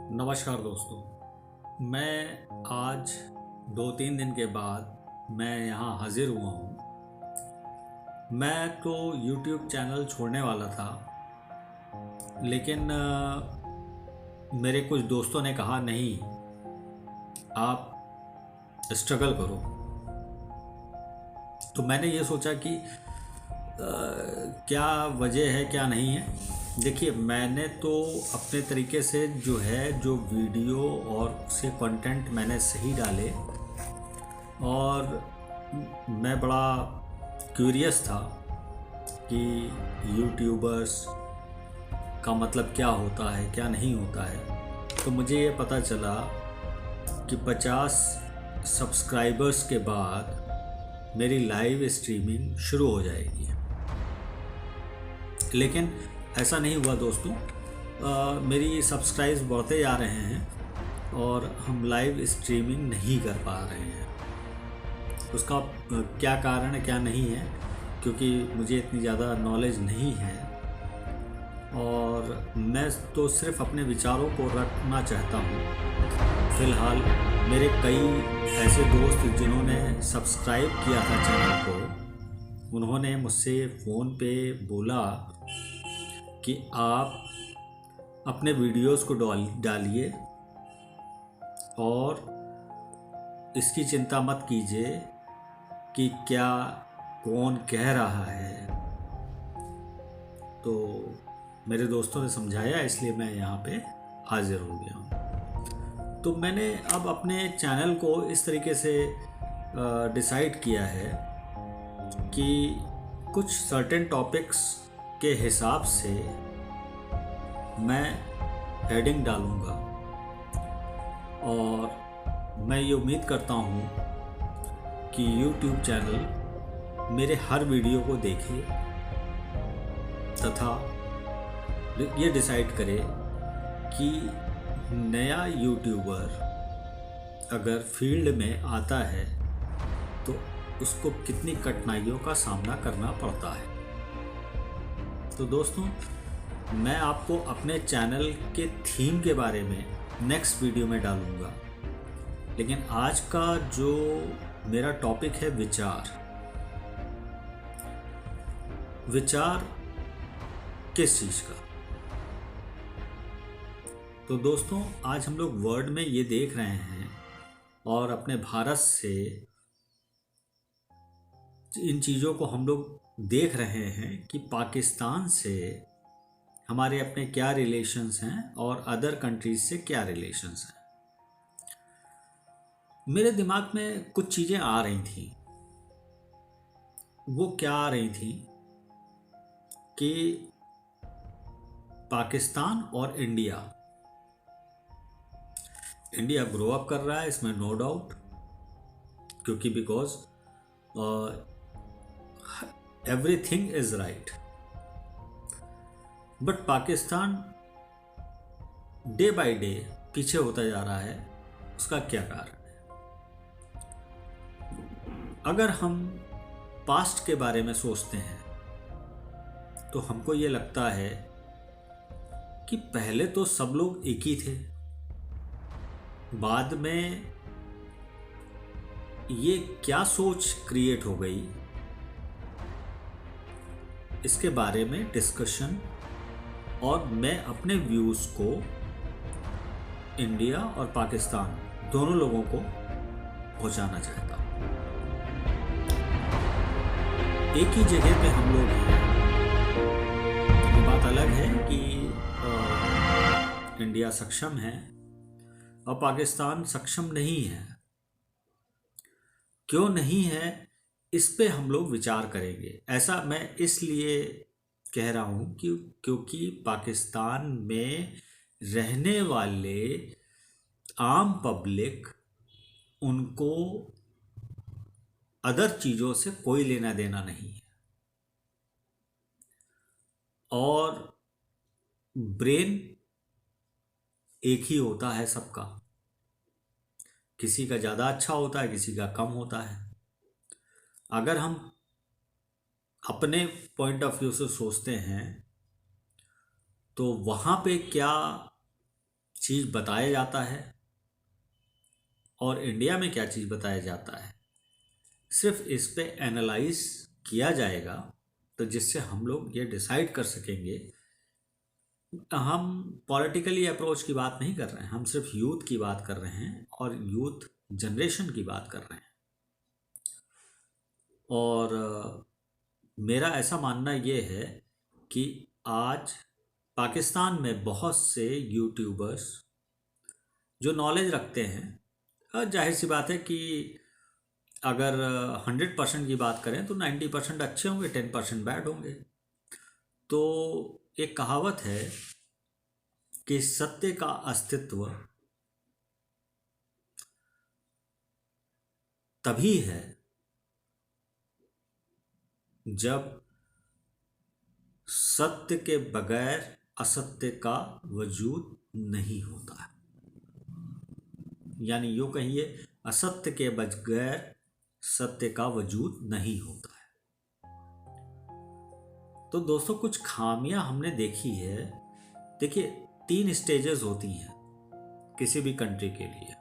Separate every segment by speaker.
Speaker 1: नमस्कार दोस्तों। मैं आज 2-3 दिन के बाद मैं यहाँ हाजिर हुआ हूँ। मैं तो YouTube चैनल छोड़ने वाला था, लेकिन मेरे कुछ दोस्तों ने कहा नहीं, आप स्ट्रगल करो। तो मैंने ये सोचा कि क्या वजह है क्या नहीं है। देखिए, मैंने तो अपने तरीके से जो वीडियो और उसके कंटेंट मैंने सही डाले, और मैं बड़ा क्यूरियस था कि यूट्यूबर्स का मतलब क्या होता है क्या नहीं होता है। तो मुझे ये पता चला कि 50 सब्सक्राइबर्स के बाद मेरी लाइव स्ट्रीमिंग शुरू हो जाएगी। लेकिन ऐसा नहीं हुआ दोस्तों। मेरी सब्सक्राइब्स बढ़ते जा रहे हैं और हम लाइव स्ट्रीमिंग नहीं कर पा रहे हैं। उसका क्या कारण है क्या नहीं है, क्योंकि मुझे इतनी ज़्यादा नॉलेज नहीं है, और मैं तो सिर्फ अपने विचारों को रखना चाहता हूँ। फ़िलहाल मेरे कई ऐसे दोस्त जिन्होंने सब्सक्राइब किया था चैनल को, उन्होंने मुझसे फ़ोन पे बोला कि आप अपने वीडियोस को डालिए और इसकी चिंता मत कीजिए कि क्या कौन कह रहा है। तो मेरे दोस्तों ने समझाया, इसलिए मैं यहाँ पे हाजिर हो गया हूँ। तो मैंने अब अपने चैनल को इस तरीके से डिसाइड किया है कि कुछ सर्टेन टॉपिक्स के हिसाब से मैं हेडिंग डालूँगा, और मैं ये उम्मीद करता हूँ कि YouTube चैनल मेरे हर वीडियो को देखे तथा ये डिसाइड करे कि नया यूट्यूबर अगर फील्ड में आता है तो उसको कितनी कठिनाइयों का सामना करना पड़ता है। तो दोस्तों, मैं आपको अपने चैनल के थीम के बारे में नेक्स्ट वीडियो में डालूँगा, लेकिन आज का जो मेरा टॉपिक है विचार किस चीज़ का। तो दोस्तों, आज हम लोग वर्ल्ड में ये देख रहे हैं और अपने भारत से इन चीज़ों को हम लोग देख रहे हैं कि पाकिस्तान से हमारे अपने क्या रिलेशंस हैं और अदर कंट्रीज से क्या रिलेशंस हैं। मेरे दिमाग में कुछ चीज़ें आ रही थी। वो क्या आ रही थी कि पाकिस्तान और इंडिया ग्रो अप कर रहा है, इसमें नो डाउट, क्योंकि because everything is right. But Pakistan day by day पीछे होता जा रहा है। उसका क्या कारण है? अगर हम पास्ट के बारे में सोचते हैं तो हमको ये लगता है कि पहले तो सब लोग एक ही थे, बाद में ये क्या सोच क्रिएट हो गई, इसके बारे में डिस्कशन, और मैं अपने व्यूज़ को इंडिया और पाकिस्तान दोनों लोगों को पहुंचाना चाहता हूं। एक ही जगह पे हम लोग हैं। ये बात अलग है कि इंडिया सक्षम है और पाकिस्तान सक्षम नहीं है। क्यों नहीं है, इस पे हम लोग विचार करेंगे। ऐसा मैं इसलिए कह रहा हूँ कि क्योंकि पाकिस्तान में रहने वाले आम पब्लिक, उनको अदर चीज़ों से कोई लेना देना नहीं है, और ब्रेन एक ही होता है सबका। किसी का ज़्यादा अच्छा होता है, किसी का कम होता है। अगर हम अपने पॉइंट ऑफ व्यू से सोचते हैं तो वहाँ पे क्या चीज़ बताया जाता है और इंडिया में क्या चीज़ बताया जाता है, सिर्फ इस पे एनालाइज किया जाएगा तो जिससे हम लोग ये डिसाइड कर सकेंगे। हम पॉलिटिकली अप्रोच की बात नहीं कर रहे हैं, हम सिर्फ यूथ की बात कर रहे हैं और यूथ जनरेशन की बात कर रहे हैं। और मेरा ऐसा मानना ये है कि आज पाकिस्तान में बहुत से यूट्यूबर्स जो नॉलेज रखते हैं, जाहिर सी बात है कि अगर 100% की बात करें तो 90% अच्छे होंगे, 10% बैड होंगे। तो एक कहावत है कि सत्य का अस्तित्व तभी है जब सत्य के बगैर असत्य का वजूद नहीं होता है। यानी यूँ कहिए, असत्य के बगैर सत्य का वजूद नहीं होता है। तो दोस्तों, कुछ खामियां हमने देखी है। देखिए, 3 स्टेजेस होती हैं किसी भी कंट्री के लिए।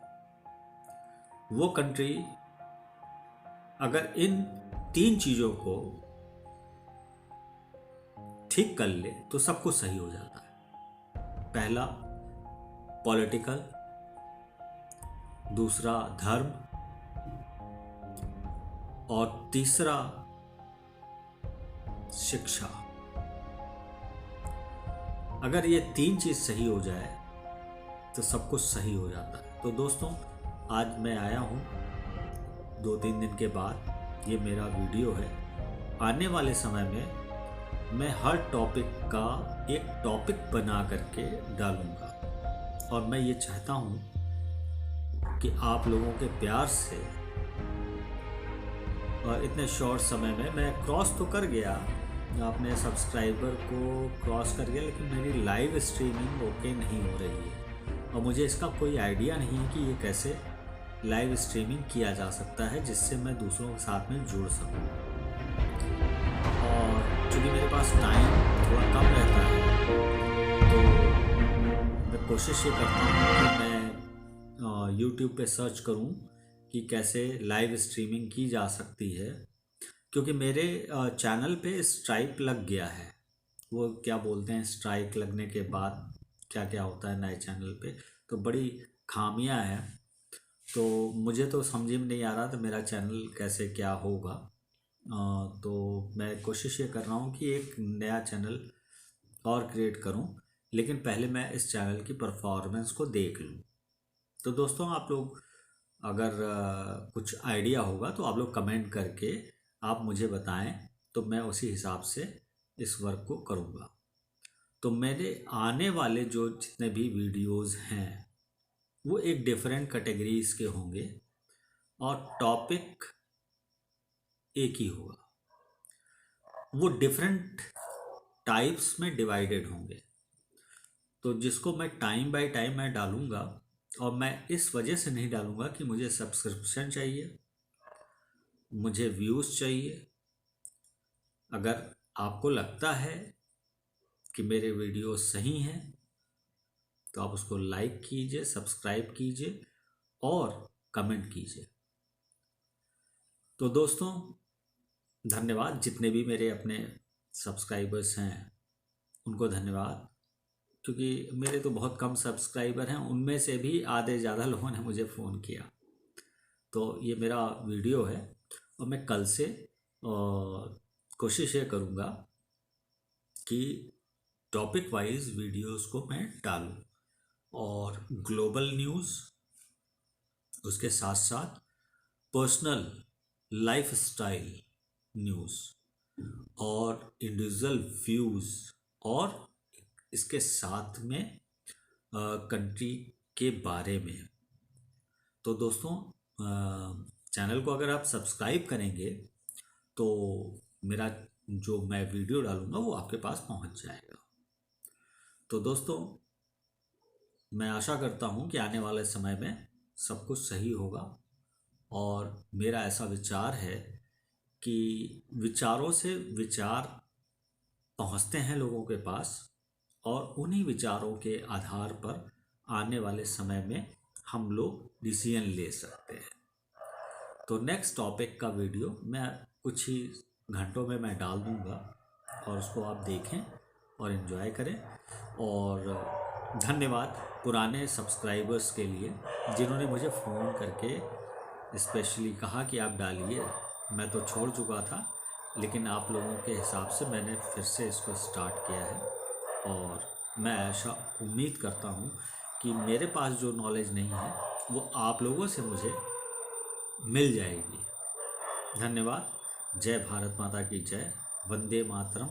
Speaker 1: वो कंट्री अगर इन 3 चीज़ों को ठीक कर ले तो सब कुछ सही हो जाता है। पहला पॉलिटिकल, दूसरा धर्म और तीसरा शिक्षा। अगर ये 3 चीज़ सही हो जाए तो सब कुछ सही हो जाता है। तो दोस्तों, आज मैं आया हूँ 2-3 दिन के बाद, ये मेरा वीडियो है। आने वाले समय में मैं हर टॉपिक का एक टॉपिक बना करके डालूँगा और मैं ये चाहता हूँ कि आप लोगों के प्यार से, और इतने शॉर्ट समय में मैं क्रॉस तो कर गया, अपने सब्सक्राइबर को क्रॉस कर गया, लेकिन मेरी लाइव स्ट्रीमिंग ओके नहीं हो रही है और मुझे इसका कोई आइडिया नहीं है कि ये कैसे लाइव स्ट्रीमिंग किया जा सकता है जिससे मैं दूसरों के साथ में जुड़ सकूं। और चूँकि मेरे पास टाइम थोड़ा कम रहता है तो मैं कोशिश ये करता हूँ कि मैं YouTube पे सर्च करूँ कि कैसे लाइव स्ट्रीमिंग की जा सकती है, क्योंकि मेरे चैनल पे स्ट्राइक लग गया है। वो क्या बोलते हैं, स्ट्राइक लगने के बाद क्या क्या होता है नए चैनल पे, तो बड़ी खामियां हैं। तो मुझे तो समझ में नहीं आ रहा था मेरा चैनल कैसे क्या होगा। तो मैं कोशिश ये कर रहा हूँ कि एक नया चैनल और क्रिएट करूँ, लेकिन पहले मैं इस चैनल की परफॉर्मेंस को देख लूँ। तो दोस्तों, आप लोग अगर कुछ आइडिया होगा तो आप लोग कमेंट करके आप मुझे बताएं, तो मैं उसी हिसाब से इस वर्क को करूँगा। तो मेरे आने वाले जो जितने भी वीडियोस हैं वो एक डिफरेंट कैटेगरीज के होंगे और टॉपिक एक ही होगा। वो डिफरेंट टाइप्स में डिवाइडेड होंगे। तो जिसको मैं टाइम बाय टाइम मैं डालूँगा, और मैं इस वजह से नहीं डालूँगा कि मुझे सब्सक्रिप्शन चाहिए, मुझे व्यूज़ चाहिए। अगर आपको लगता है कि मेरे वीडियो सही हैं तो आप उसको लाइक कीजिए, सब्सक्राइब कीजिए और कमेंट कीजिए। तो दोस्तों, धन्यवाद। जितने भी मेरे अपने सब्सक्राइबर्स हैं उनको धन्यवाद, क्योंकि मेरे तो बहुत कम सब्सक्राइबर हैं, उनमें से भी आधे ज़्यादा लोगों ने मुझे फ़ोन किया। तो ये मेरा वीडियो है और मैं कल से कोशिश ये करूँगा कि टॉपिक वाइज वीडियोस को मैं डालूँ, और ग्लोबल न्यूज़, उसके साथ साथ पर्सनल लाइफस्टाइल न्यूज़ और इंडिविजुअल व्यूज़, और इसके साथ में कंट्री के बारे में। तो दोस्तों, चैनल को अगर आप सब्सक्राइब करेंगे तो मेरा जो मैं वीडियो डालूँगा वो आपके पास पहुंच जाएगा। तो दोस्तों, मैं आशा करता हूं कि आने वाले समय में सब कुछ सही होगा, और मेरा ऐसा विचार है कि विचारों से विचार पहुंचते हैं लोगों के पास, और उन्हीं विचारों के आधार पर आने वाले समय में हम लोग डिसीजन ले सकते हैं। तो नेक्स्ट टॉपिक का वीडियो मैं कुछ ही घंटों में मैं डाल दूंगा और उसको आप देखें और एंजॉय करें। और धन्यवाद पुराने सब्सक्राइबर्स के लिए जिन्होंने मुझे फ़ोन करके स्पेशली कहा कि आप डालिए। मैं तो छोड़ चुका था, लेकिन आप लोगों के हिसाब से मैंने फिर से इसको स्टार्ट किया है। और मैं ऐसा उम्मीद करता हूँ कि मेरे पास जो नॉलेज नहीं है वो आप लोगों से मुझे मिल जाएगी। धन्यवाद। जय भारत माता की जय। वंदे मातरम।